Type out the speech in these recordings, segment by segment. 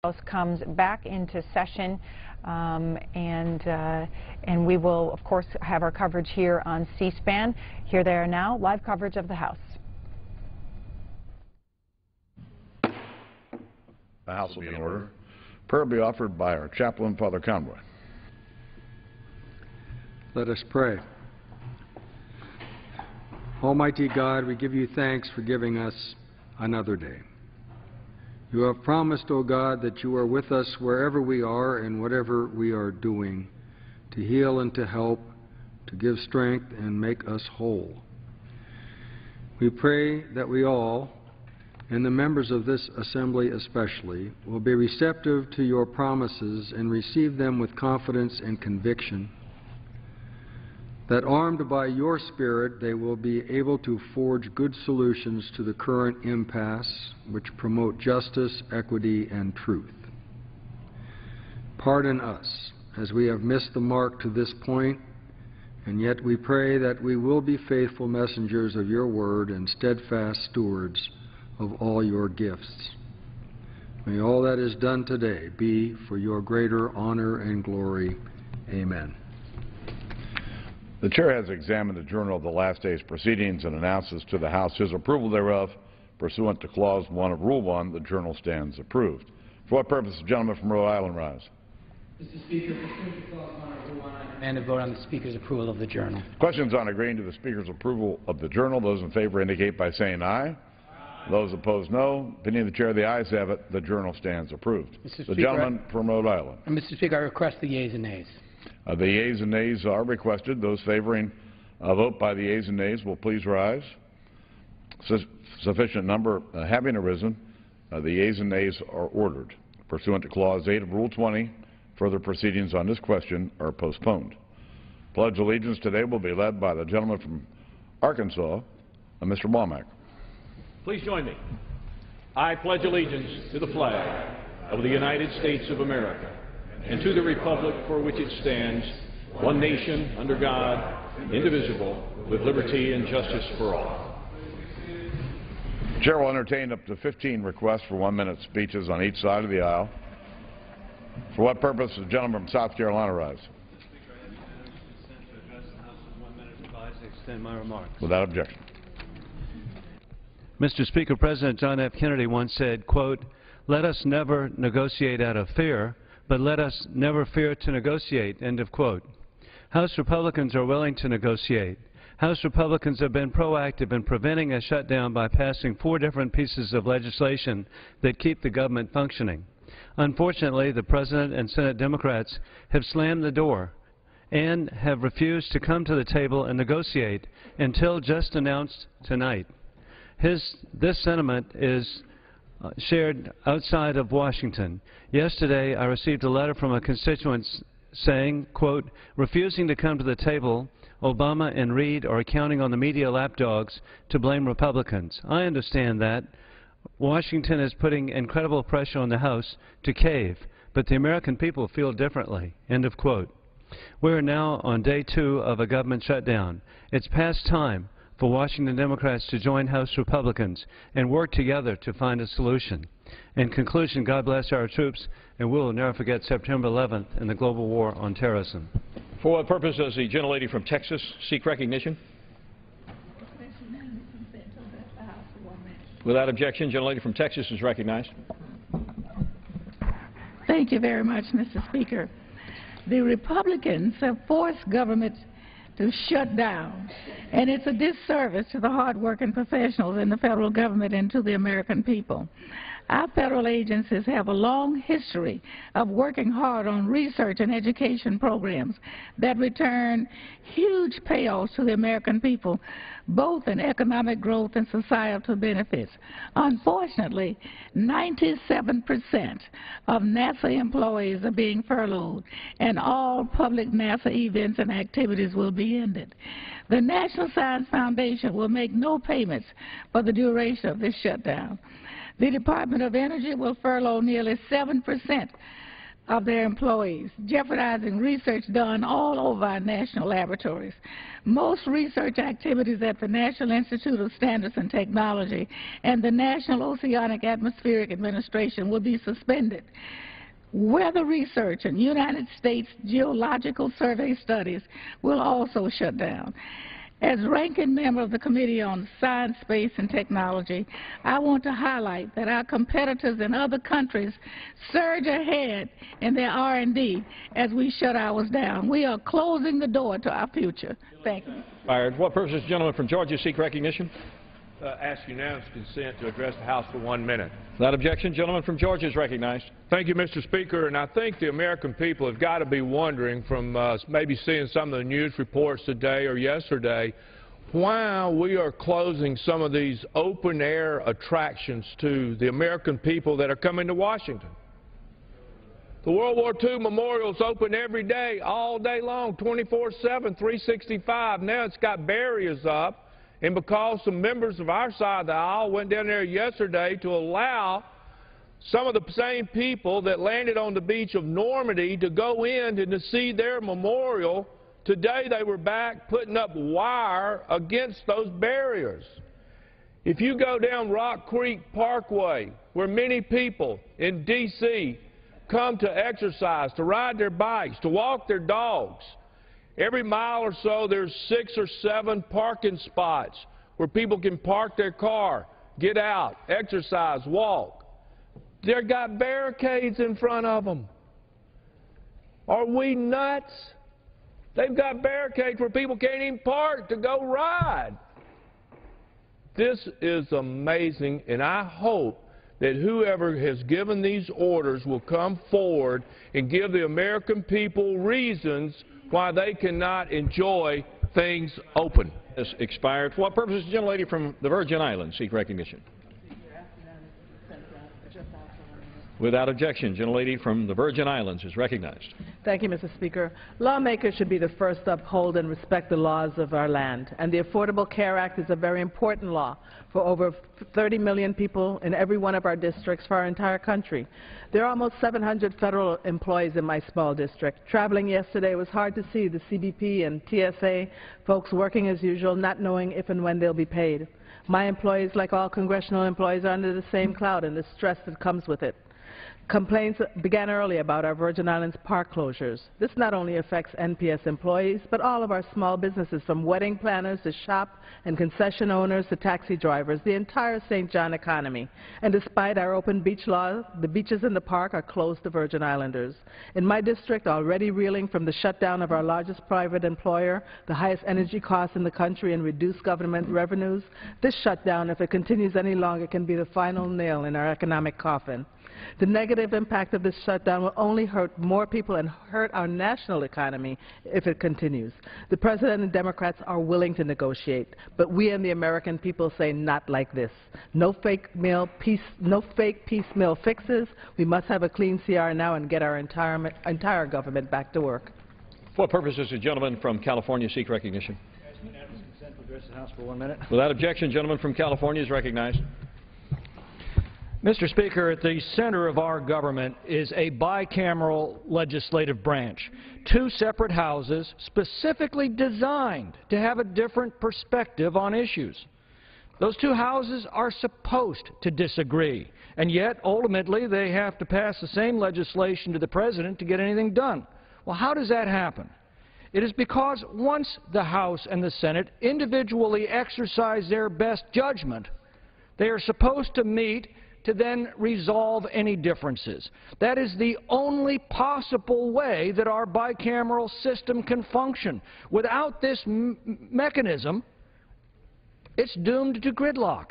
House comes back into session, and we will, of course, have our coverage here on C-SPAN. Here they are now, live coverage of the House. The House will be in order. Prayer will be offered by our chaplain, Father Conroy. Let us pray. Almighty God, we give you thanks for giving us another day. You have promised, O God, that you are with us wherever we are and whatever we are doing, to heal and to help, to give strength and make us whole. We pray that we all, and the members of this assembly especially, will be receptive to your promises and receive them with confidence and conviction, that armed by your Spirit they will be able to forge good solutions to the current impasse which promote justice, equity, and truth. Pardon us as we have missed the mark to this point, and yet we pray that we will be faithful messengers of your word and steadfast stewards of all your gifts. May all that is done today be for your greater honor and glory. Amen. The Chair has examined the journal of the last day's proceedings and announces to the House his approval thereof. Pursuant to Clause 1 of Rule 1, the journal stands approved. For what purpose the gentleman from Rhode Island rise? Mr. Speaker, pursuant to Clause 1 of Rule 1, I demand to vote on the Speaker's approval of the journal. Questions on agreeing to the Speaker's approval of the journal? Those in favor indicate by saying aye. Those opposed, no. Opinion of the Chair, the ayes have it. The journal stands approved. The gentleman from Rhode Island. Mr. Speaker, I request the yeas and nays. The yeas and nays are requested. Those favoring a vote by the yeas and nays will please rise. Sufficient number having arisen, the yeas and nays are ordered. Pursuant to Clause 8 of Rule 20, further proceedings on this question are postponed. Pledge of allegiance today will be led by the gentleman from Arkansas, Mr. Womack. Please join me. I pledge allegiance to the flag of the United States of America and to the republic for which it stands, one nation, under God, indivisible, with liberty and justice for all. The Chair will entertain up to 15 requests for 1-minute speeches on each side of the aisle. For what purpose does the gentleman from South Carolina rise? Extend my remarks. Without objection. Mr. Speaker, President John F. Kennedy once said, quote, "Let us never negotiate out of fear, but let us never fear to negotiate," end of quote. House Republicans are willing to negotiate. House Republicans have been proactive in preventing a shutdown by passing 4 different pieces of legislation that keep the government functioning. Unfortunately, the President and Senate Democrats have slammed the door and have refused to come to the table and negotiate until just announced tonight. This sentiment is shared outside of Washington. Yesterday, I received a letter from a constituent saying, quote, "Refusing to come to the table, Obama and Reid are counting on the media lapdogs to blame Republicans. I understand that. Washington is putting incredible pressure on the House to cave, but the American people feel differently," end of quote. We are now on day 2 of a government shutdown. It's past time for Washington Democrats to join House Republicans and work together to find a solution. In conclusion, God bless our troops, and we will never forget September 11th and the global war on terrorism. For what purpose does the gentlelady from Texas seek recognition? Without objection, gentlelady from Texas is recognized. Thank you very much, Mr. Speaker. The Republicans have forced government to shut down, and it's a disservice to the hard-working professionals in the federal government and to the American people. Our federal agencies have a long history of working hard on research and education programs that return huge payoffs to the American people, both in economic growth and societal benefits. Unfortunately, 97% of NASA employees are being furloughed, and all public NASA events and activities will be ended. The National Science Foundation will make no payments for the duration of this shutdown. The Department of Energy will furlough nearly 7% of their employees, jeopardizing research done all over our national laboratories. Most research activities at the National Institute of Standards and Technology and the National Oceanic Atmospheric Administration will be suspended. Weather research and United States Geological Survey studies will also shut down. As ranking member of the Committee on Science, Space, and Technology, I want to highlight that our competitors in other countries surge ahead in their R&D as we shut ours down. We are closing the door to our future. Thank you. Fired. For what purpose does the gentleman from Georgia seek recognition? Ask unanimous consent to address the House for 1 minute. Without objection, gentleman from Georgia is recognized. Thank you, Mr. Speaker. And I think the American people have got to be wondering from maybe seeing some of the news reports today or yesterday why we are closing some of these open-air attractions to the American people that are coming to Washington. The World War II Memorial's open every day, all day long, 24/7, 365. Now it's got barriers up. And because some members of our side of the aisle went down there yesterday to allow some of the same people that landed on the beach of Normandy to go in and to see their memorial, today they were back putting up wire against those barriers. If you go down Rock Creek Parkway, where many people in D.C. come to exercise, to ride their bikes, to walk their dogs, every mile or so, there's 6 or 7 parking spots where people can park their car, get out, exercise, walk. They've got barricades in front of them. Are we nuts? They've got barricades where people can't even park to go ride. This is amazing, and I hope that whoever has given these orders will come forward and give the American people reasons why they cannot enjoy things open. Has expired. For what purpose does the gentlelady from the Virgin Islands seek recognition? Without objection, gentlelady from the Virgin Islands is recognized. Thank you, Mr. Speaker. Lawmakers should be the first to uphold and respect the laws of our land, and the Affordable Care Act is a very important law for over 30 million people in every one of our districts for our entire country. There are almost 700 federal employees in my small district. Traveling yesterday, it was hard to see the CBP and TSA folks working as usual, not knowing if and when they'll be paid. My employees, like all congressional employees, are under the same cloud and the stress that comes with it. Complaints began early about our Virgin Islands park closures. This not only affects NPS employees, but all of our small businesses, from wedding planners to shop and concession owners to taxi drivers, the entire St. John economy. And despite our open beach law, the beaches in the park are closed to Virgin Islanders. In my district, already reeling from the shutdown of our largest private employer, the highest energy costs in the country, and reduced government revenues, this shutdown, if it continues any longer, can be the final nail in our economic coffin. The negative impact of this shutdown will only hurt more people and hurt our national economy if it continues. The President and Democrats are willing to negotiate, but we and the American people say not like this. No fake piecemeal fixes. We must have a clean CR now and get our entire government back to work. For what purpose does the gentleman from California seek recognition? Unanimous consent to address the House for 1 minute. Without objection, gentleman from California is recognized. Mr. Speaker, at the center of our government is a bicameral legislative branch, 2 separate houses specifically designed to have a different perspective on issues. Those 2 houses are supposed to disagree, and yet ultimately they have to pass the same legislation to the President to get anything done. Well, how does that happen? It is because once the House and the Senate individually exercise their best judgment, they are supposed to meet to then resolve any differences. That is the only possible way that our bicameral system can function. Without this mechanism, it's doomed to gridlock.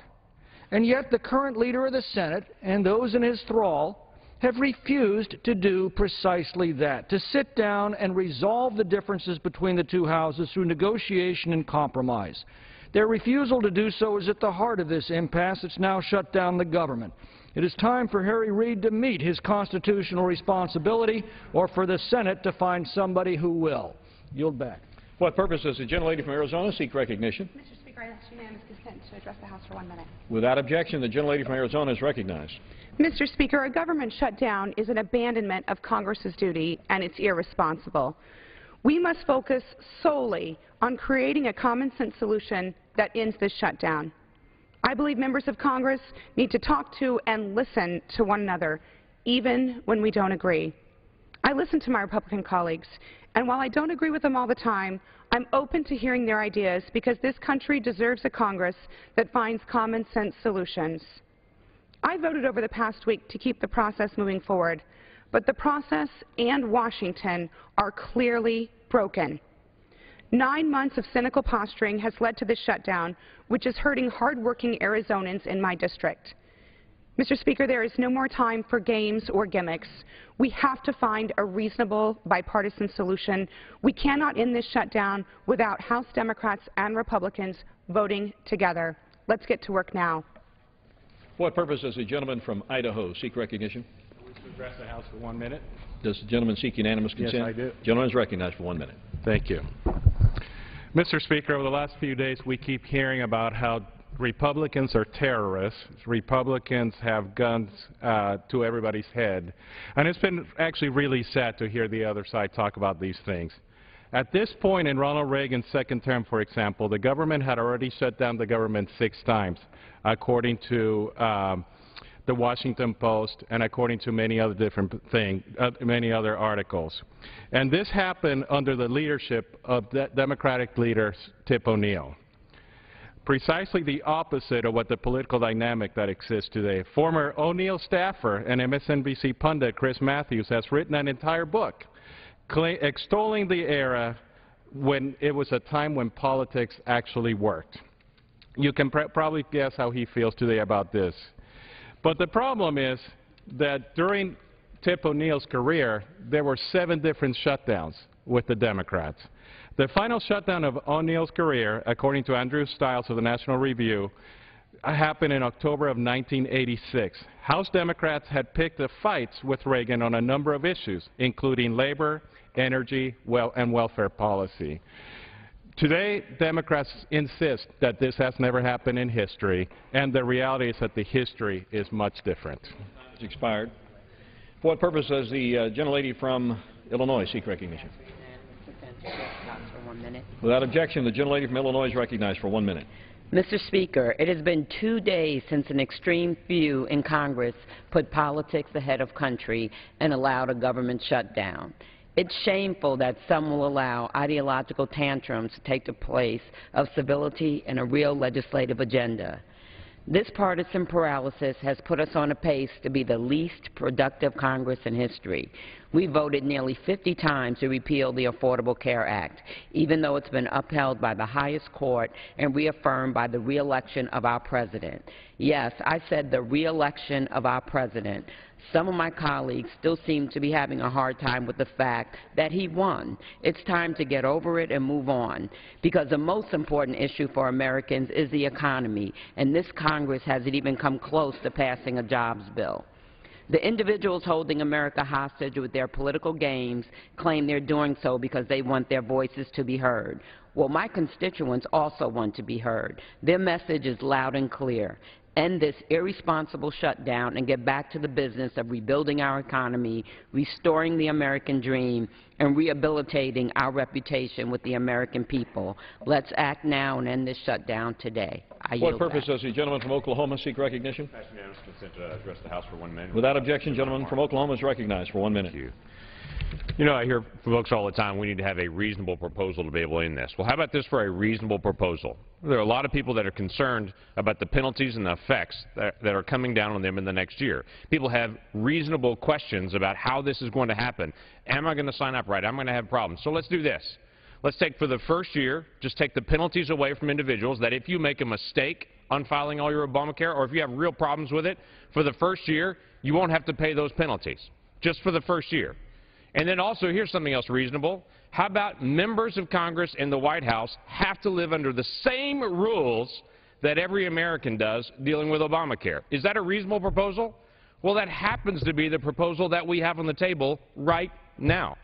And yet the current leader of the Senate and those in his thrall have refused to do precisely that, to sit down and resolve the differences between the 2 houses through negotiation and compromise. Their refusal to do so is at the heart of this impasse that's now shut down the government. It is time for Harry Reid to meet his constitutional responsibility, or for the Senate to find somebody who will. Yield back. For what purpose does the gentlelady from Arizona seek recognition? Mr. Speaker, Speaker, I ask unanimous consent to address the House for 1 minute. Without objection, the gentlelady from Arizona is recognized. Mr. Speaker, a government shutdown is an abandonment of Congress's duty, and it's irresponsible. We must focus solely on creating a common-sense solution that ends this shutdown. I believe members of Congress need to talk to and listen to one another, even when we don't agree. I listen to my Republican colleagues, and while I don't agree with them all the time, I'm open to hearing their ideas because this country deserves a Congress that finds common-sense solutions. I voted over the past week to keep the process moving forward, but the process and Washington are clearly broken. 9 months of cynical posturing has led to this shutdown, which is hurting hard-working Arizonans in my district. Mr. Speaker, there is no more time for games or gimmicks. We have to find a reasonable bipartisan solution. We cannot end this shutdown without House Democrats and Republicans voting together. Let's get to work now. For what purpose does the gentleman from Idaho seek recognition? To address the House for 1 minute. Does the gentleman seek unanimous consent? Yes, I do. The gentleman is recognized for 1 minute. Thank you. Mr. Speaker, over the last few days we keep hearing about how Republicans are terrorists. Republicans have guns to everybody's head. And it's been actually really sad to hear the other side talk about these things. At this point in Ronald Reagan's second term, for example, the government had already shut down the government 6 times, according to the Washington Post and according to many other different many other articles. And this happened under the leadership of Democratic leader Tip O'Neill. Precisely the opposite of what the political dynamic that exists today. Former O'Neill staffer and MSNBC pundit Chris Matthews has written an entire book extolling the era when it was a time when politics actually worked. You can probably guess how he feels today about this. But the problem is that during Tip O'Neill's career, there were 7 different shutdowns with the Democrats. The final shutdown of O'Neill's career, according to Andrew Stiles of the National Review, happened in October of 1986. House Democrats had picked the fights with Reagan on a number of issues, including labor, energy, and welfare policy. Today, Democrats insist that this has never happened in history, and the reality is that the history is much different. It's expired. For what purpose does the gentlelady from Illinois seek recognition? For 1 minute. Without objection, the gentlelady from Illinois is recognized for 1 minute. Mr. Speaker, it has been 2 days since an extreme few in Congress put politics ahead of country and allowed a government shutdown. It's shameful that some will allow ideological tantrums to take the place of civility and a real legislative agenda. This partisan paralysis has put us on a pace to be the least productive Congress in history. We voted nearly 50 times to repeal the Affordable Care Act, even though it's been upheld by the highest court and reaffirmed by the re-election of our president. Yes, I said the re-election of our president. Some of my colleagues still seem to be having a hard time with the fact that he won. It's time to get over it and move on, because the most important issue for Americans is the economy, and this Congress hasn't even come close to passing a jobs bill. The individuals holding America hostage with their political games claim they're doing so because they want their voices to be heard. Well, my constituents also want to be heard. Their message is loud and clear. End this irresponsible shutdown and get back to the business of rebuilding our economy, restoring the American dream, and rehabilitating our reputation with the American people. Let's act now and end this shutdown today. I yield What purpose back. does the gentleman from Oklahoma seek recognition? Ask unanimous consent to address the House for 1 minute. Without objection, gentleman from Oklahoma is recognized for 1 minute. Thank you. You know, I hear from folks all the time, we need to have a reasonable proposal to be able to end this. Well, how about this for a reasonable proposal? There are a lot of people that are concerned about the penalties and the effects that are coming down on them in the next year. People have reasonable questions about how this is going to happen. Am I going to sign up right? I'm going to have problems. So let's do this. Let's take, for the first year, just take the penalties away from individuals, that if you make a mistake on filing all your Obamacare, or if you have real problems with it, for the first year, you won't have to pay those penalties, just for the first year. And then also, here's something else reasonable. How about members of Congress and the White House have to live under the same rules that every American does dealing with Obamacare? Is that a reasonable proposal? Well, that happens to be the proposal that we have on the table right now.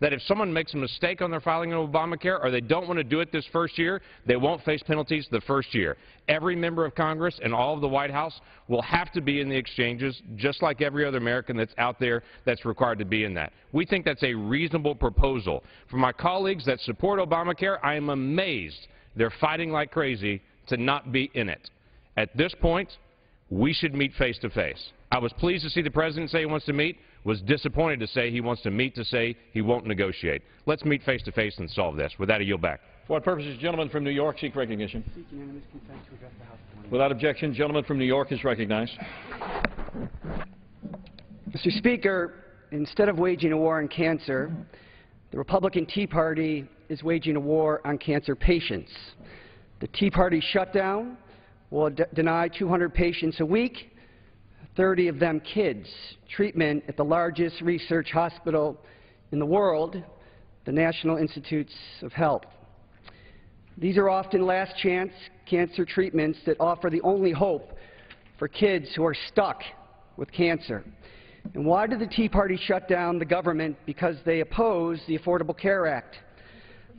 that if someone makes a mistake on their filing of Obamacare or they don't want to do it this first year, they won't face penalties the first year. Every member of Congress and all of the White House will have to be in the exchanges, just like every other American that's out there that's required to be in that. We think that's a reasonable proposal. For my colleagues that support Obamacare, I am amazed they're fighting like crazy to not be in it. At this point, we should meet face to face. I was pleased to see the President say he wants to meet, was disappointed to say he wants to meet to say he won't negotiate. Let's meet face to face and solve this. With that, I yield back. For what purposes, gentleman from New York seek recognition. Without objection, gentleman from New York is recognized. Mr. Speaker, instead of waging a war on cancer, the Republican Tea Party is waging a war on cancer patients. The Tea Party shutdown will deny 200 patients a week, 30 of them kids, treatment at the largest research hospital in the world, the National Institutes of Health. These are often last-chance cancer treatments that offer the only hope for kids who are stuck with cancer. And why did the Tea Party shut down the government? Because they oppose the Affordable Care Act.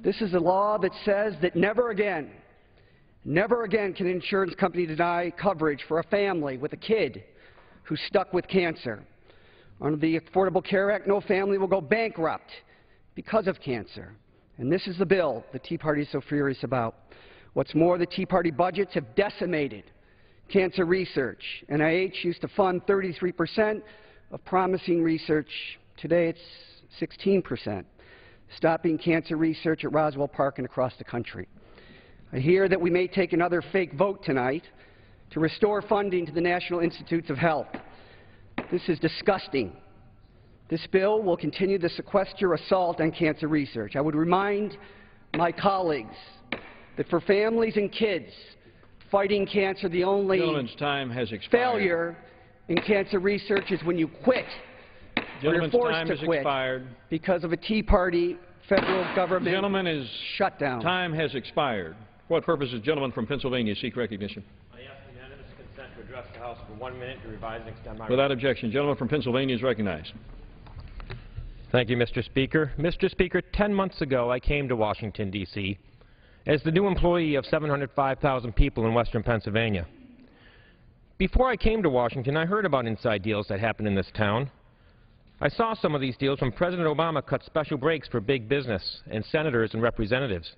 This is a law that says that never again can an insurance company deny coverage for a family with a kid who's stuck with cancer. Under the Affordable Care Act, no family will go bankrupt because of cancer. And this is the bill the Tea Party is so furious about. What's more, the Tea Party budgets have decimated cancer research. NIH used to fund 33% of promising research. Today it's 16%, stopping cancer research at Roswell Park and across the country. I hear that we may take another fake vote tonight to restore funding to the National Institutes of Health. This is disgusting. This bill will continue the sequester assault on cancer research. I would remind my colleagues that for families and kids fighting cancer, the only time has expired. Failure in cancer research is when you quit or you're forced to quit because of a Tea Party federal government shutdown. Time has expired. For what purposes, gentleman from Pennsylvania seek recognition. I ask unanimous consent to address the House for 1 minute to revise and extend my... Without objection, gentleman from Pennsylvania is recognized. Thank you, Mr. Speaker. Mr. Speaker, 10 months ago I came to Washington, D.C. as the new employee of 705,000 people in western Pennsylvania. Before I came to Washington, I heard about inside deals that happened in this town. I saw some of these deals when President Obama cut special breaks for big business and senators and representatives.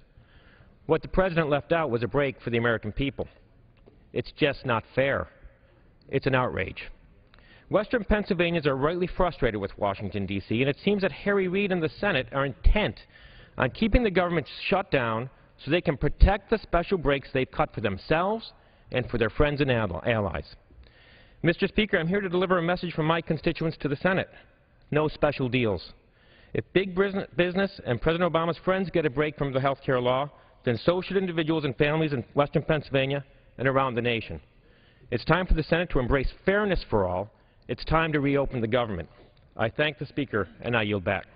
What the President left out was a break for the American people. It's just not fair. It's an outrage. Western Pennsylvanians are rightly frustrated with Washington, D.C., and it seems that Harry Reid and the Senate are intent on keeping the government shut down so they can protect the special breaks they've cut for themselves and for their friends and allies. Mr. Speaker, I'm here to deliver a message from my constituents to the Senate. No special deals. If big business and President Obama's friends get a break from the health care law, then so should individuals and families in western Pennsylvania and around the nation. It's time for the Senate to embrace fairness for all. It's time to reopen the government. I thank the Speaker, and I yield back.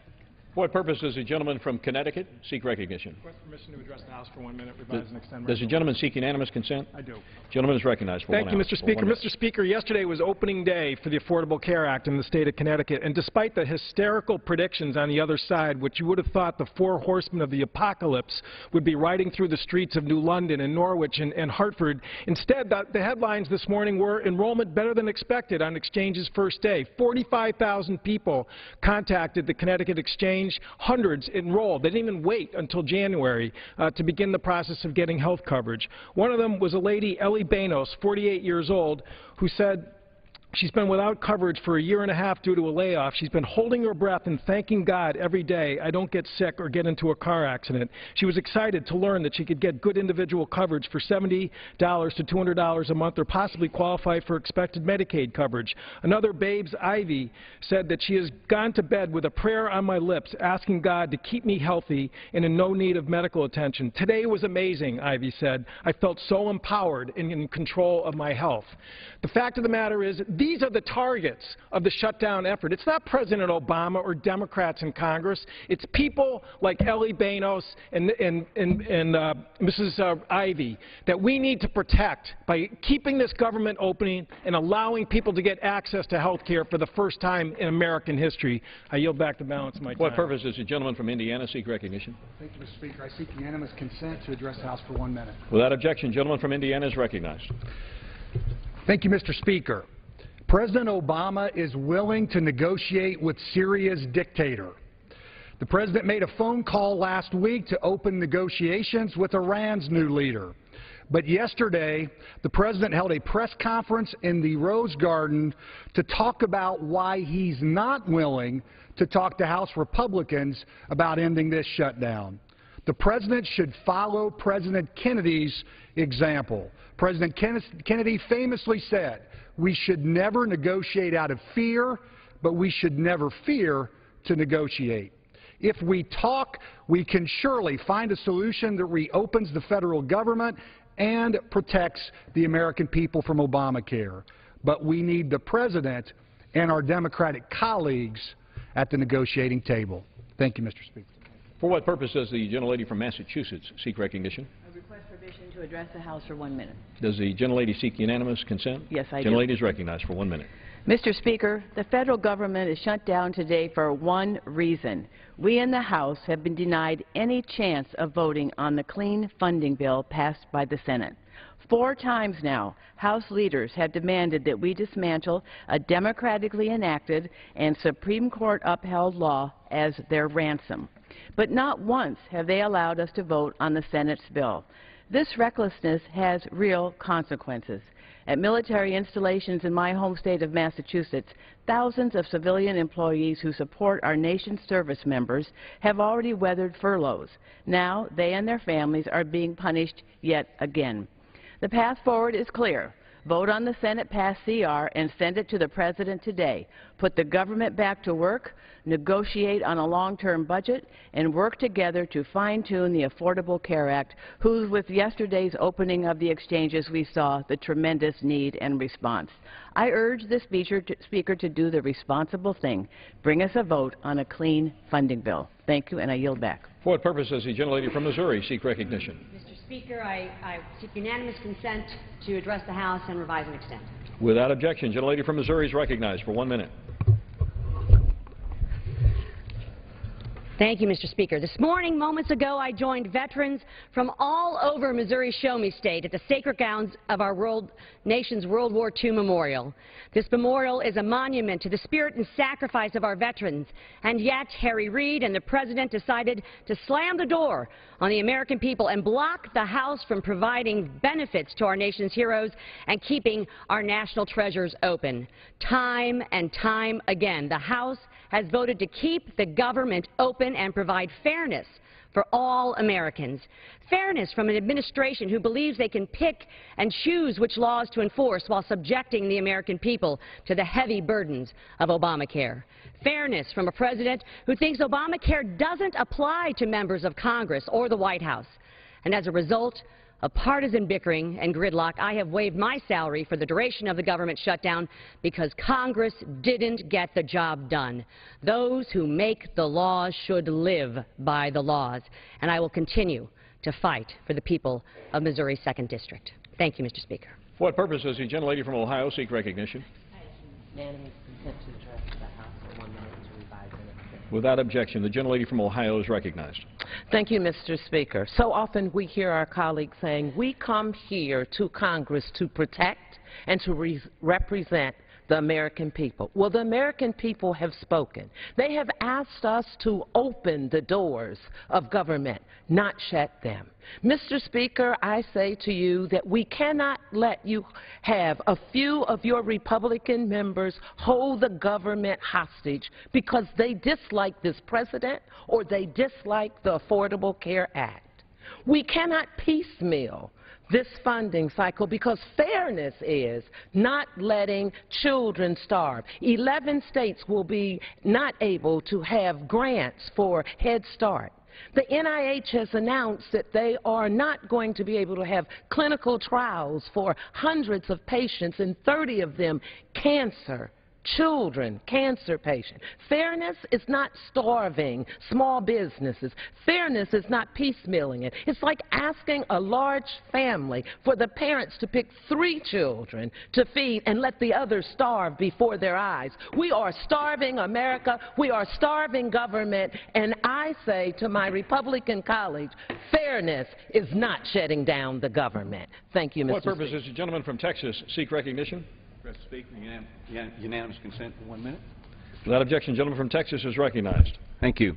For what purpose does the gentleman from Connecticut seek recognition? Request permission to address the House for 1 minute, revise and extend. Does the gentleman seek unanimous consent? I do. Gentleman is recognized for 1 hour. Thank you, Mr. Speaker. Mr. Speaker, yesterday was opening day for the Affordable Care Act in the state of Connecticut, and despite the hysterical predictions on the other side, which you would have thought the four horsemen of the apocalypse would be riding through the streets of New London and Norwich and Hartford, instead the headlines this morning were enrollment better than expected on Exchange's first day. 45,000 people contacted the Connecticut Exchange, hundreds enrolled. They didn't even wait until January to begin the process of getting health coverage. One of them was a lady, Ellie Banos, 48 years old, who said she's been without coverage for a year and a half due to a layoff. She's been holding her breath and thanking God every day I don't get sick or get into a car accident. She was excited to learn that she could get good individual coverage for $70 to $200 a month or possibly qualify for expected Medicaid coverage. Another, Babes Ivy, said that she has gone to bed with a prayer on my lips asking God to keep me healthy and in no need of medical attention. Today was amazing, Ivy said. I felt so empowered and in control of my health. The fact of the matter is, these are the targets of the shutdown effort. It's not President Obama or Democrats in Congress. It's people like Ellie Banos and Mrs. Ivey that we need to protect by keeping this government opening and allowing people to get access to health care for the first time in American history. I yield back the balance of my time. What purpose does the gentleman from Indiana seek recognition? Thank you, Mr. Speaker. I seek unanimous consent to address the House for 1 minute. Without objection, gentleman from Indiana is recognized. Thank you, Mr. Speaker. President Obama is willing to negotiate with Syria's dictator. The president made a phone call last week to open negotiations with Iran's new leader. But yesterday, the president held a press conference in the Rose Garden to talk about why he's not willing to talk to House Republicans about ending this shutdown. The president should follow President Kennedy's example. President Kennedy famously said, "We should never negotiate out of fear, but we should never fear to negotiate." If we talk, we can surely find a solution that reopens the federal government and protects the American people from Obamacare. But we need the president and our Democratic colleagues at the negotiating table. Thank you, Mr. Speaker. For what purpose does the gentlelady from Massachusetts seek recognition? I request permission to address the House for 1 minute. Does the gentlelady seek unanimous consent? Yes, I do. Gentlelady is recognized for 1 minute. Mr. Speaker, the federal government is shut down today for one reason. We in the House have been denied any chance of voting on the clean funding bill passed by the Senate. 4 times now, House leaders have demanded that we dismantle a democratically enacted and Supreme Court upheld law as their ransom. But not once have they allowed us to vote on the Senate's bill. This recklessness has real consequences. At military installations in my home state of Massachusetts, thousands of civilian employees who support our nation's service members have already weathered furloughs. Now they and their families are being punished yet again. The path forward is clear. Vote on the Senate-passed CR and send it to the President today. Put the government back to work, negotiate on a long-term budget, and work together to fine-tune the Affordable Care Act, whose, with yesterday's opening of the exchanges, we saw the tremendous need and response. I urge the Speaker to do the responsible thing. Bring us a vote on a clean funding bill. Thank you, and I yield back. For what purpose does the gentlelady from Missouri seek recognition? Mr. Speaker, I seek unanimous consent to address the House and revise and extend. Without objection, gentlelady from Missouri is recognized for 1 minute. Thank you, Mr. Speaker. This morning, moments ago, I joined veterans from all over Missouri's Show Me State at the sacred grounds of our nation's World War II memorial. This memorial is a monument to the spirit and sacrifice of our veterans, and yet Harry Reid and the President decided to slam the door on the American people and block the House from providing benefits to our nation's heroes and keeping our national treasures open. Time and time again, the House has voted to keep the government open and provide fairness for all Americans. Fairness from an administration who believes they can pick and choose which laws to enforce while subjecting the American people to the heavy burdens of Obamacare. Fairness from a president who thinks Obamacare doesn't apply to members of Congress or the White House. And as a result of partisan bickering and gridlock, I have waived my salary for the duration of the government shutdown because Congress didn't get the job done. Those who make the laws should live by the laws, and I will continue to fight for the people of Missouri's 2nd District. Thank you, Mr. Speaker. For what purpose does the gentlelady from Ohio seek recognition? Unanimous consent to address the House for 1 minute to revise and extend. Without objection, the gentlelady from Ohio is recognized. Thank you, Mr. Speaker. So often we hear our colleagues saying, we come here to Congress to protect and to represent the American people. Well, the American people have spoken. They have asked us to open the doors of government, not shut them. Mr. Speaker, I say to you that we cannot let you have a few of your Republican members hold the government hostage because they dislike this president or they dislike the Affordable Care Act. We cannot piecemeal this funding cycle because fairness is not letting children starve. 11 states will be not able to have grants for Head Start. The NIH has announced that they are not going to be able to have clinical trials for hundreds of patients, and 30 of them cancer. Children, cancer patients. Fairness is not starving small businesses. Fairness is not piecemealing it. It's like asking a large family for the parents to pick 3 children to feed and let the others starve before their eyes. We are starving America. We are starving government. And I say to my Republican colleagues, fairness is not shutting down the government. Thank you, Mr. What purpose Speaker. does the gentleman from Texas seek recognition? Mr. Speaker, unanimous consent for 1 minute. Without objection, gentleman from Texas is recognized. Thank you.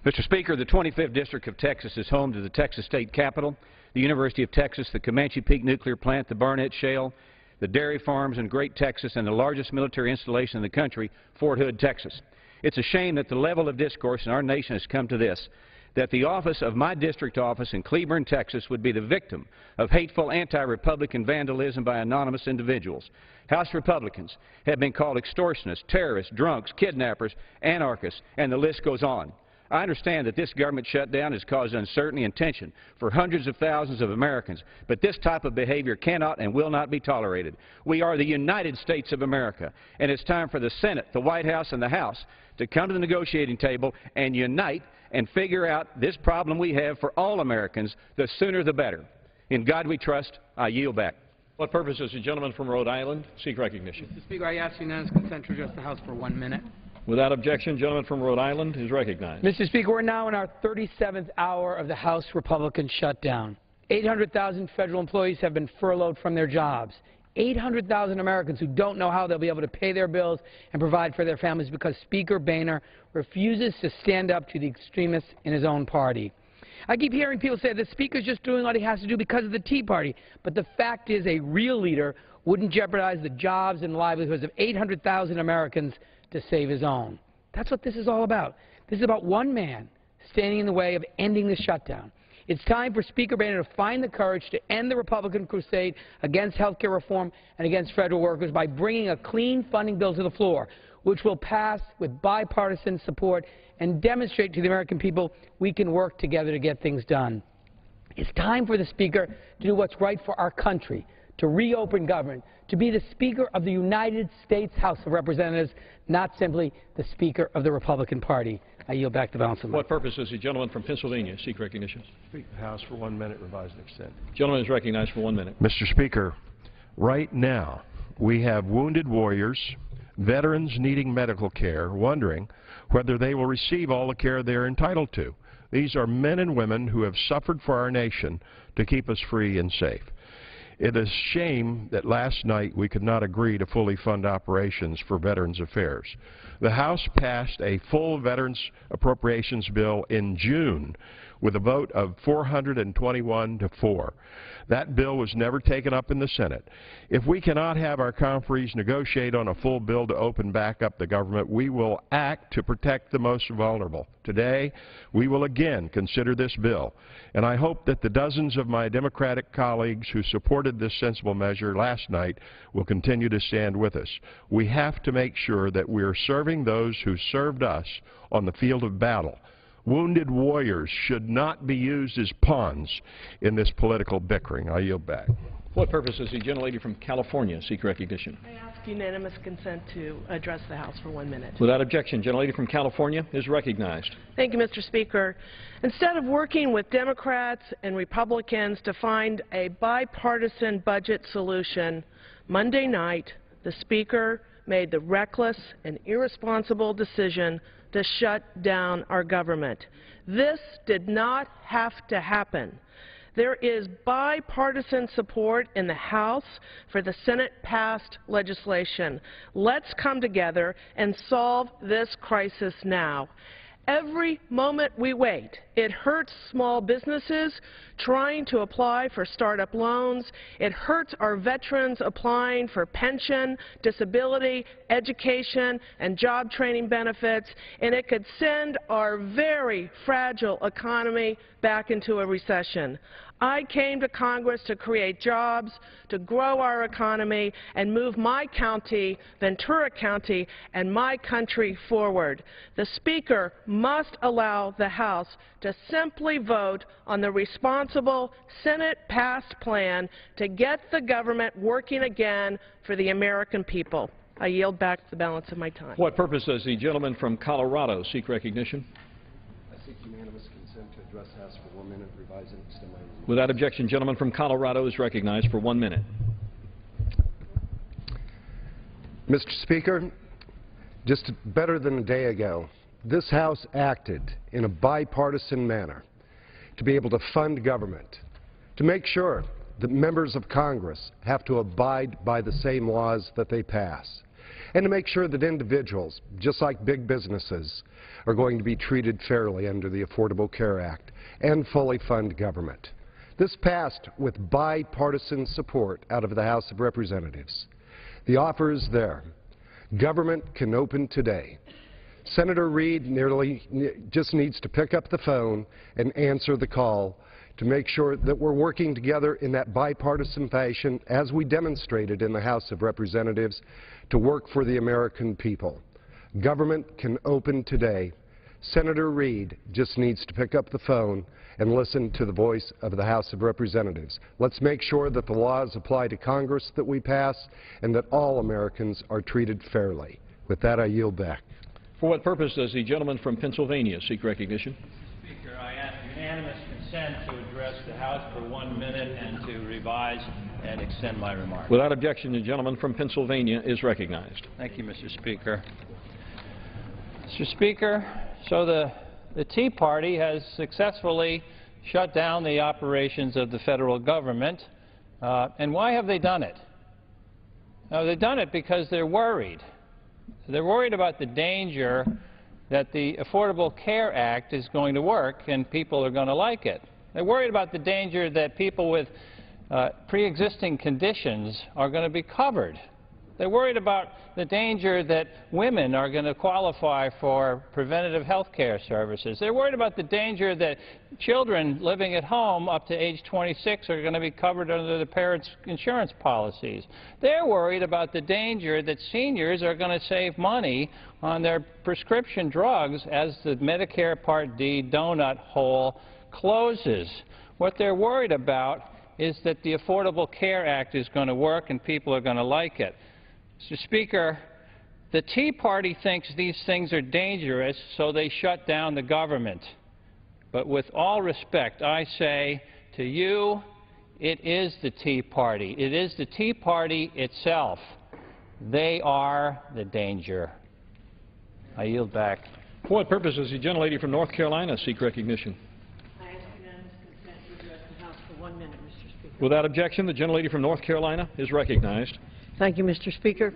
Mr. Speaker, the 25th District of Texas is home to the Texas State Capitol, the University of Texas, the Comanche Peak Nuclear Plant, the Barnett Shale, the dairy farms in Great Texas, and the largest military installation in the country, Fort Hood, Texas. It's a shame that the level of discourse in our nation has come to this, that the office of my district office in Cleburne, Texas, would be the victim of hateful anti-Republican vandalism by anonymous individuals. House Republicans have been called extortionists, terrorists, drunks, kidnappers, anarchists, and the list goes on. I understand that this government shutdown has caused uncertainty and tension for hundreds of thousands of Americans, but this type of behavior cannot and will not be tolerated. We are the United States of America, and it's time for the Senate, the White House, and the House to come to the negotiating table and unite and figure out this problem we have for all Americans. The sooner the better. In God we trust. I yield back. What purpose does the gentleman from Rhode Island seek recognition? Mr. Speaker, I ask unanimous consent to address the House for 1 minute. Without objection, gentleman from Rhode Island is recognized. Mr. Speaker, we're now in our 37th hour of the House Republican shutdown. 800,000 federal employees have been furloughed from their jobs. 800,000 Americans who don't know how they'll be able to pay their bills and provide for their families because Speaker Boehner refuses to stand up to the extremists in his own party. I keep hearing people say the Speaker's just doing what he has to do because of the Tea Party, but the fact is a real leader wouldn't jeopardize the jobs and livelihoods of 800,000 Americans to save his own. That's what this is all about. This is about one man standing in the way of ending the shutdown. It's time for Speaker Boehner to find the courage to end the Republican crusade against health care reform and against federal workers by bringing a clean funding bill to the floor, which will pass with bipartisan support and demonstrate to the American people we can work together to get things done. It's time for the Speaker to do what's right for our country, to reopen government, to be the Speaker of the United States House of Representatives, not simply the Speaker of the Republican Party. I yield back the balance of my What purpose does the gentleman from Pennsylvania seek recognition? Speak the House for 1 minute, revised and extended. Gentleman is recognized for 1 minute. Mr. Speaker, right now we have wounded warriors, veterans needing medical care, wondering whether they will receive all the care they are entitled to. These are men and women who have suffered for our nation to keep us free and safe. It is a shame that last night we could not agree to fully fund operations for Veterans Affairs. The House passed a full Veterans Appropriations bill in June with a vote of 421 to 4. That bill was never taken up in the Senate. If we cannot have our conferees negotiate on a full bill to open back up the government, we will act to protect the most vulnerable. Today, we will again consider this bill, and I hope that the dozens of my Democratic colleagues who supported this sensible measure last night will continue to stand with us. We have to make sure that we are serving those who served us on the field of battle. Wounded warriors should not be used as pawns in this political bickering. I yield back. What purpose does the gentlelady from California seek recognition? I ask unanimous consent to address the House for 1 minute. Without objection, gentlelady from California is recognized. Thank you, Mr. Speaker. Instead of working with Democrats and Republicans to find a bipartisan budget solution, Monday night, the Speaker made the reckless and irresponsible decision to shut down our government. This did not have to happen. There is bipartisan support in the House for the Senate-passed legislation. Let's come together and solve this crisis now. Every moment we wait, it hurts small businesses trying to apply for startup loans. It hurts our veterans applying for pension, disability, education, and job training benefits. And it could send our very fragile economy back into a recession. I came to Congress to create jobs, to grow our economy, and move my county, Ventura County, and my country forward. The Speaker must allow the House to simply vote on the responsible Senate-passed plan to get the government working again for the American people. I yield back the balance of my time. For what purpose does the gentleman from Colorado seek recognition? I seek unanimous consent to address the House for 1 minute, revise and extend my remarks. Without objection, gentleman from Colorado is recognized for 1 minute. Mr. Speaker, just better than a day ago, this House acted in a bipartisan manner to be able to fund government, to make sure that members of Congress have to abide by the same laws that they pass, and to make sure that individuals, just like big businesses, are going to be treated fairly under the Affordable Care Act and fully fund government. This passed with bipartisan support out of the House of Representatives. The offer is there. Government can open today. Senator Reid just needs to pick up the phone and answer the call to make sure that we're working together in that bipartisan fashion, as we demonstrated in the House of Representatives, to work for the American people. Government can open today. Senator Reid just needs to pick up the phone and listen to the voice of the House of Representatives. Let's make sure that the laws apply to Congress that we pass and that all Americans are treated fairly. With that, I yield back. For what purpose does the gentleman from Pennsylvania seek recognition? Speaker, I ask unanimous consent to address the House for 1 minute and to revise and extend my remarks. Without objection, the gentleman from Pennsylvania is recognized. Thank you, Mr. Speaker. Mr. Speaker, so the Tea Party has successfully shut down the operations of the federal government. And why have they done it? They've done it because they're worried. They're worried about the danger that the Affordable Care Act is going to work and people are going to like it. They're worried about the danger that people with pre-existing conditions are going to be covered. They're worried about the danger that women are going to qualify for preventative health care services. They're worried about the danger that children living at home up to age 26 are going to be covered under the parents' insurance policies. They're worried about the danger that seniors are going to save money on their prescription drugs as the Medicare Part D donut hole closes. What they're worried about is that the Affordable Care Act is going to work and people are going to like it. Mr. Speaker, the Tea Party thinks these things are dangerous, so they shut down the government. But with all respect, I say to you, it is the Tea Party. It is the Tea Party itself. They are the danger. I yield back. For what purpose does the gentlelady from North Carolina seek recognition? I ask unanimous consent to address the House for 1 minute, Mr. Speaker. Without objection, the gentlelady from North Carolina is recognized. Thank you, Mr. Speaker.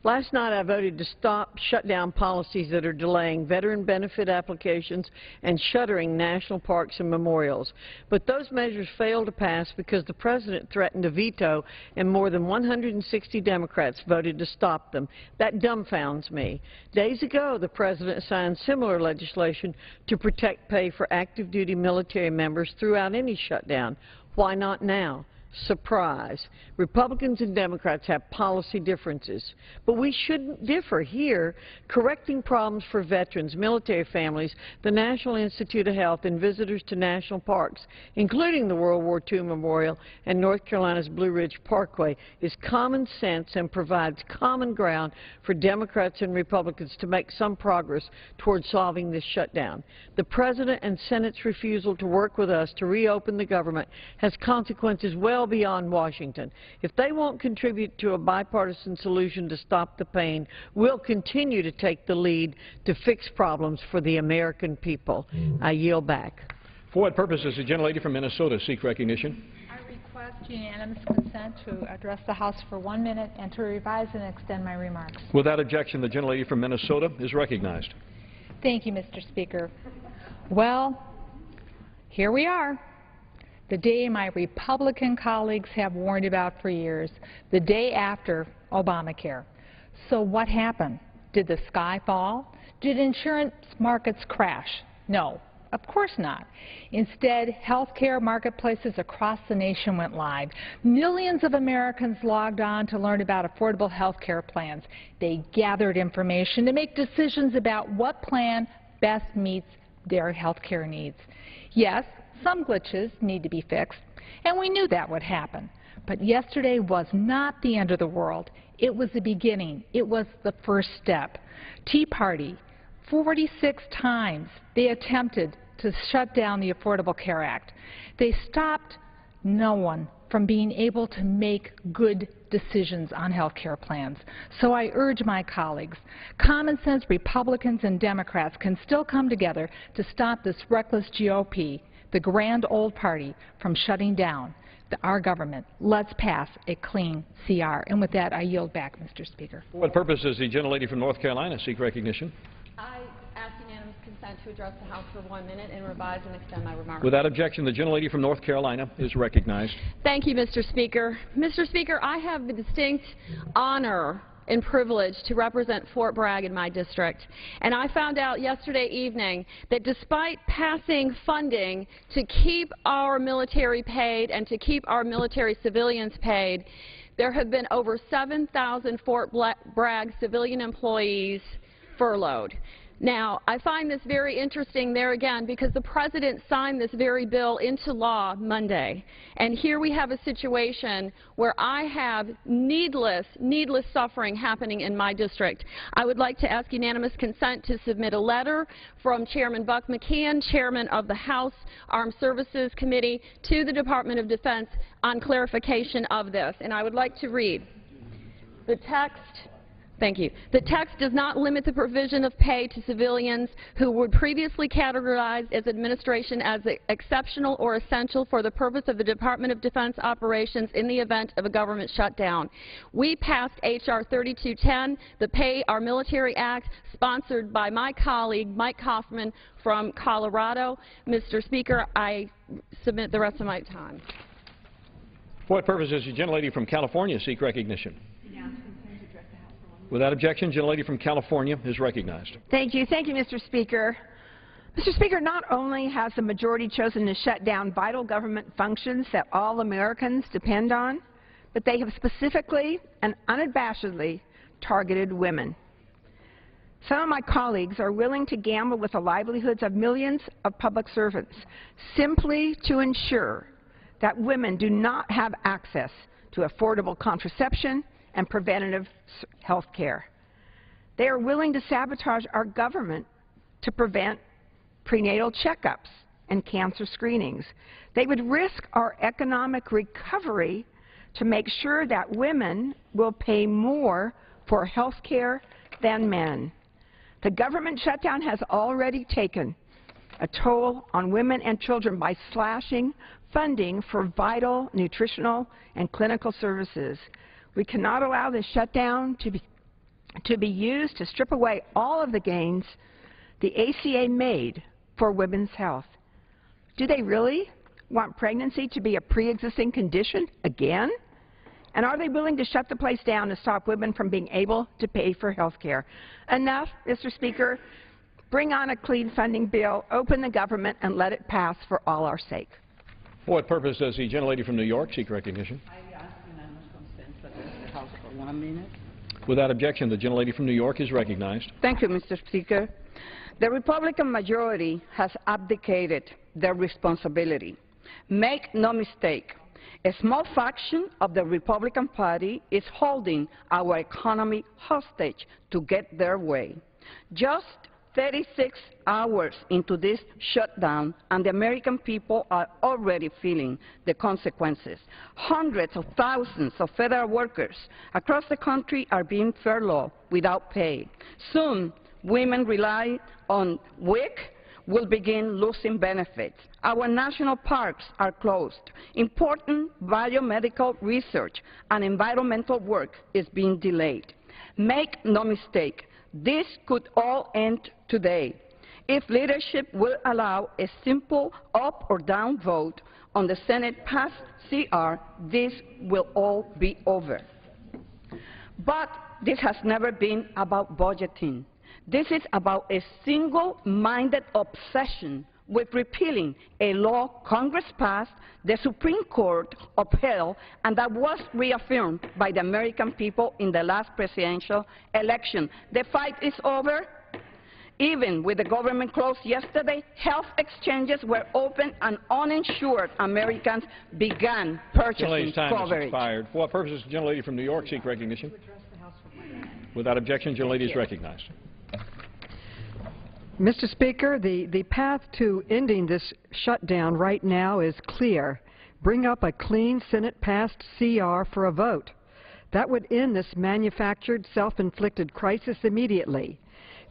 Last night I voted to stop shutdown policies that are delaying veteran benefit applications and shuttering national parks and memorials. But those measures failed to pass because the President threatened to veto and more than 160 Democrats voted to stop them. That dumbfounds me. Days ago, the President signed similar legislation to protect pay for active duty military members throughout any shutdown. Why not now? Surprise. Republicans and Democrats have policy differences, but we shouldn't differ here. Correcting problems for veterans, military families, the National Institute of Health, and visitors to national parks, including the World War II Memorial and North Carolina's Blue Ridge Parkway, is common sense and provides common ground for Democrats and Republicans to make some progress toward solving this shutdown. The President and Senate's refusal to work with us to reopen the government has consequences well beyond Washington. If they won't contribute to a bipartisan solution to stop the pain, we'll continue to take the lead to fix problems for the American people. I yield back. For what purpose does the gentlelady from Minnesota seek recognition? I request unanimous consent to address the House for 1 minute and to revise and extend my remarks. Without objection, the gentlelady from Minnesota is recognized. Thank you, Mr. Speaker. Well, here we are. The day my Republican colleagues have warned about for years, the day after Obamacare. So what happened? Did the sky fall? Did insurance markets crash? No. Of course not. Instead, healthcare marketplaces across the nation went live. Millions of Americans logged on to learn about affordable healthcare plans. They gathered information to make decisions about what plan best meets their healthcare needs. Yes, some glitches need to be fixed, and we knew that would happen. But yesterday was not the end of the world. It was the beginning. It was the first step. Tea Party, 46 times they attempted to shut down the Affordable Care Act. They stopped no one from being able to make good decisions on health care plans. So I urge my colleagues, common sense Republicans and Democrats can still come together to stop this reckless GOP, the grand old party, from shutting down our government. Let's pass a clean CR. And with that, I yield back, Mr. Speaker. For what purpose does the gentlelady from North Carolina seek recognition? I ask unanimous consent to address the House for 1 minute and revise and extend my remarks. Without objection, the gentlelady from North Carolina is recognized. Thank you, Mr. Speaker. Mr. Speaker, I have the distinct honor and privilege to represent Fort Bragg in my district. And I found out yesterday evening that despite passing funding to keep our military paid and to keep our military civilians paid, there have been over 7,000 Fort Bragg civilian employees furloughed. Now, I find this very interesting there again because the President signed this very bill into law Monday. And here we have a situation where I have needless suffering happening in my district. I would like to ask unanimous consent to submit a letter from Chairman Buck McKeon, Chairman of the House Armed Services Committee, to the Department of Defense on clarification of this. And I would like to read the text. Thank you. The text does not limit the provision of pay to civilians who were previously categorized as administration as exceptional or essential for the purpose of the Department of Defense operations in the event of a government shutdown. We passed H.R. 3210, the Pay Our Military Act, sponsored by my colleague Mike Kaufman from Colorado. Mr. Speaker, I submit the rest of my time. For what purpose does the gentlelady from California seek recognition? Without objection, gentlelady from California is recognized. Thank you, Mr. Speaker. Mr. Speaker, not only has the majority chosen to shut down vital government functions that all Americans depend on, but they have specifically and unabashedly targeted women. Some of my colleagues are willing to gamble with the livelihoods of millions of public servants simply to ensure that women do not have access to affordable contraception and preventative health care. They are willing to sabotage our government to prevent prenatal checkups and cancer screenings. They would risk our economic recovery to make sure that women will pay more for health care than men. The government shutdown has already taken a toll on women and children by slashing funding for vital nutritional and clinical services. We cannot allow this shutdown to be used to strip away all of the gains the ACA made for women's health. Do they really want pregnancy to be a pre-existing condition again? And are they willing to shut the place down to stop women from being able to pay for health care? Enough, Mr. Speaker. Bring on a clean funding bill, open the government, and let it pass for all our sake. For what purpose does the gentlelady from New York seek recognition? House for 1 minute. Without objection, the gentlelady from New York is recognized. Thank you, Mr. Speaker. The Republican majority has abdicated their responsibility. Make no mistake, a small faction of the Republican Party is holding our economy hostage to get their way. Just 36 hours into this shutdown, and the American people are already feeling the consequences. Hundreds of thousands of federal workers across the country are being furloughed without pay. Soon, women relying on WIC will begin losing benefits. Our national parks are closed. Important biomedical research and environmental work is being delayed. Make no mistake, this could all end today. If leadership will allow a simple up or down vote on the Senate passed CR, this will all be over. But this has never been about budgeting. This is about a single-minded obsession with repealing a law Congress passed, the Supreme Court upheld, and that was reaffirmed by the American people in the last presidential election. The fight is over. Even with the government closed yesterday, health exchanges were open and uninsured Americans began purchasing time has coverage. expired. For what purpose does the gentlelady from New York seek recognition? Without objection, the gentlelady is recognized. Mr. Speaker, the path to ending this shutdown right now is clear. Bring up a clean Senate-passed CR for a vote. That would end this manufactured, self-inflicted crisis immediately.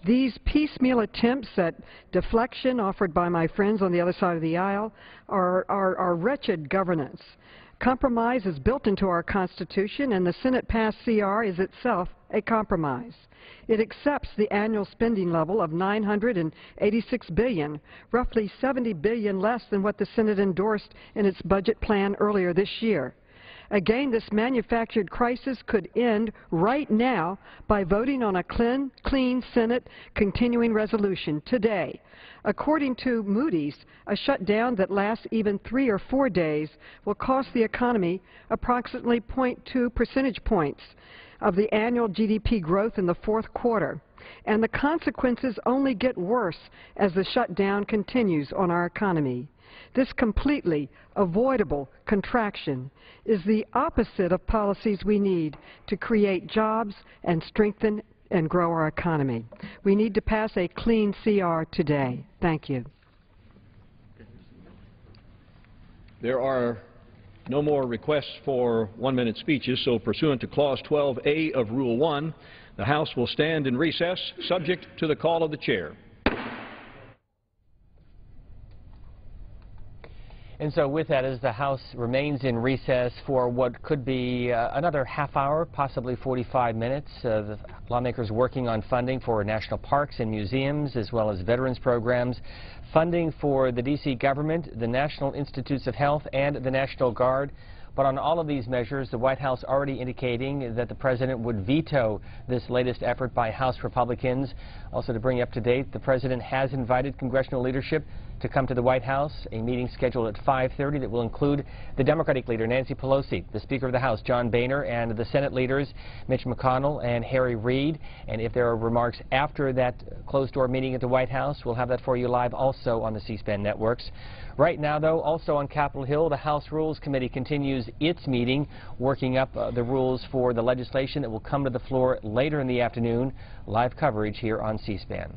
These piecemeal attempts at deflection offered by my friends on the other side of the aisle are wretched governance. Compromise is built into our Constitution, and the Senate-passed CR is itself a compromise. It accepts the annual spending level of $986 billion, roughly $70 billion less than what the Senate endorsed in its budget plan earlier this year. Again, this manufactured crisis could end right now by voting on a clean Senate continuing resolution today. According to Moody's, a shutdown that lasts even 3 or 4 days will cost the economy approximately 0.2 percentage points of the annual GDP growth in the fourth quarter. And the consequences only get worse as the shutdown continues on our economy. This completely avoidable contraction is the opposite of policies we need to create jobs and strengthen and grow our economy. We need to pass a clean CR today. Thank you. There are no more requests for 1-minute speeches, so pursuant to Clause 12A of Rule 1, the House will stand in recess, subject to the call of the Chair. And so with that, as the House remains in recess for what could be another half hour, possibly 45 minutes, the lawmakers working on funding for national parks and museums, as well as veterans programs, funding for the D.C. government, the National Institutes of Health, and the National Guard. But on all of these measures, the White House already indicating that the President would veto this latest effort by House Republicans. Also, to bring you up to date, the President has invited congressional leadership to come to the White House, a meeting scheduled at 5:30 that will include the Democratic leader, Nancy Pelosi, the Speaker of the House, John Boehner, and the Senate leaders, Mitch McConnell and Harry Reid. And if there are remarks after that closed-door meeting at the White House, we'll have that for you live also on the C-SPAN networks. Right now, though, also on Capitol Hill, the House Rules Committee continues its meeting, working up the rules for the legislation that will come to the floor later in the afternoon. Live coverage here on C-SPAN.